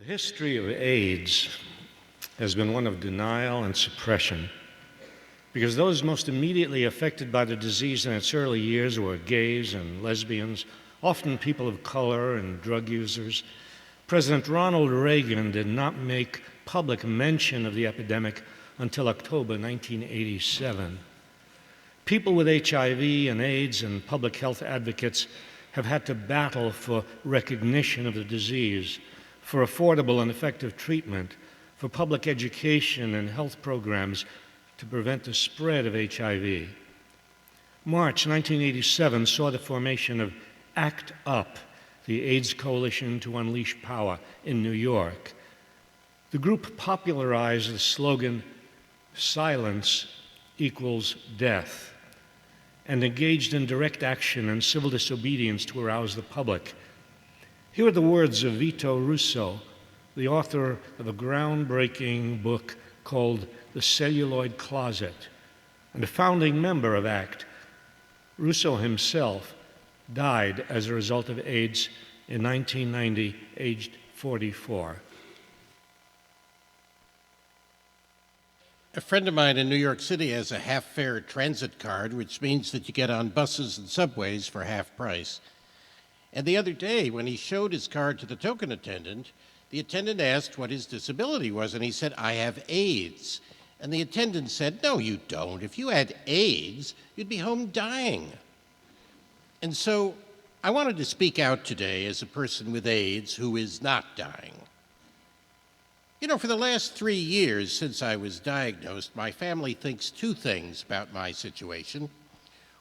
The history of AIDS has been one of denial and suppression because those most immediately affected by the disease in its early years were gays and lesbians, often people of color and drug users. President Ronald Reagan did not make public mention of the epidemic until October 1987. People with HIV and AIDS and public health advocates have had to battle for recognition of the disease, for affordable and effective treatment, for public education and health programs to prevent the spread of HIV. March 1987 saw the formation of ACT UP, the AIDS Coalition to Unleash Power, in New York. The group popularized the slogan, "Silence equals death," and engaged in direct action and civil disobedience to arouse the public. Here are the words of Vito Russo, the author of a groundbreaking book called The Celluloid Closet, and a founding member of ACT. Russo himself died as a result of AIDS in 1990, aged 44. A friend of mine in New York City has a half-fare transit card, which means that you get on buses and subways for half price. And the other day, when he showed his card to the token attendant, the attendant asked what his disability was, and he said, "I have AIDS." And the attendant said, "No, you don't. If you had AIDS, you'd be home dying." And so I wanted to speak out today as a person with AIDS who is not dying. You know, for the last 3 years since I was diagnosed, my family thinks two things about my situation.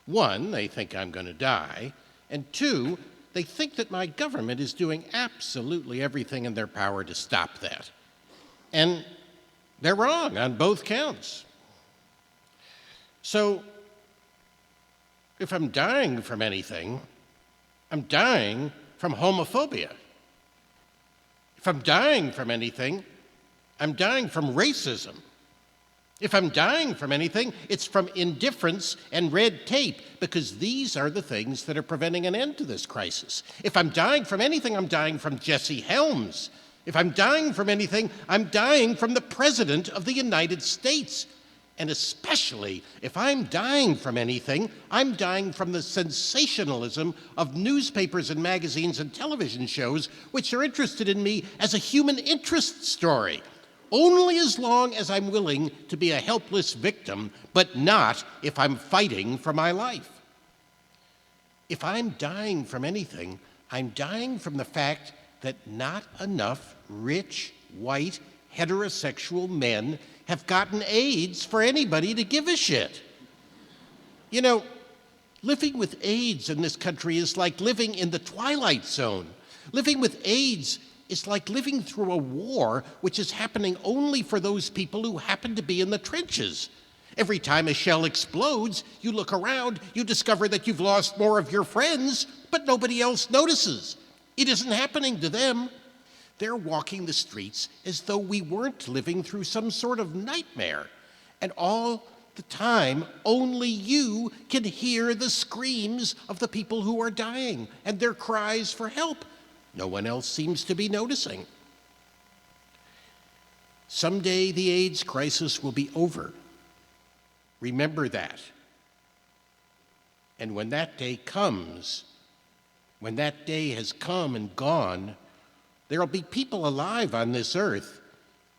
One, they think I'm going to die. And two, they think that my government is doing absolutely everything in their power to stop that. And they're wrong on both counts. So, if I'm dying from anything, I'm dying from homophobia. If I'm dying from anything, I'm dying from racism. If I'm dying from anything, it's from indifference and red tape, because these are the things that are preventing an end to this crisis. If I'm dying from anything, I'm dying from Jesse Helms. If I'm dying from anything, I'm dying from the President of the United States. And especially, if I'm dying from anything, I'm dying from the sensationalism of newspapers and magazines and television shows, which are interested in me as a human interest story, only as long as I'm willing to be a helpless victim, but not if I'm fighting for my life. If I'm dying from anything, I'm dying from the fact that not enough rich, white, heterosexual men have gotten AIDS for anybody to give a shit. You know, living with AIDS in this country is like living in the Twilight Zone. Living with AIDS is like living through a war which is happening only for those people who happen to be in the trenches. Every time a shell explodes, you look around, you discover that you've lost more of your friends, but nobody else notices. It isn't happening to them. They're walking the streets as though we weren't living through some sort of nightmare. And all the time, only you can hear the screams of the people who are dying and their cries for help. No one else seems to be noticing. Someday the AIDS crisis will be over. Remember that. And when that day comes, when that day has come and gone, there'll be people alive on this earth,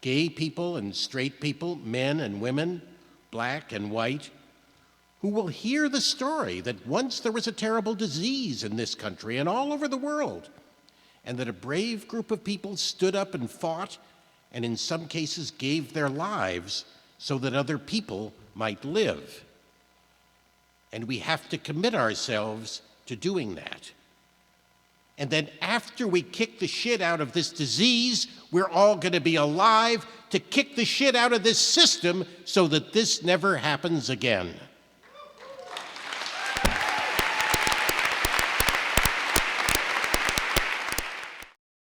gay people and straight people, men and women, black and white, who will hear the story that once there was a terrible disease in this country and all over the world, and that a brave group of people stood up and fought, and in some cases gave their lives so that other people might live. And we have to commit ourselves to doing that. And then after we kick the shit out of this disease, we're all going to be alive to kick the shit out of this system so that this never happens again.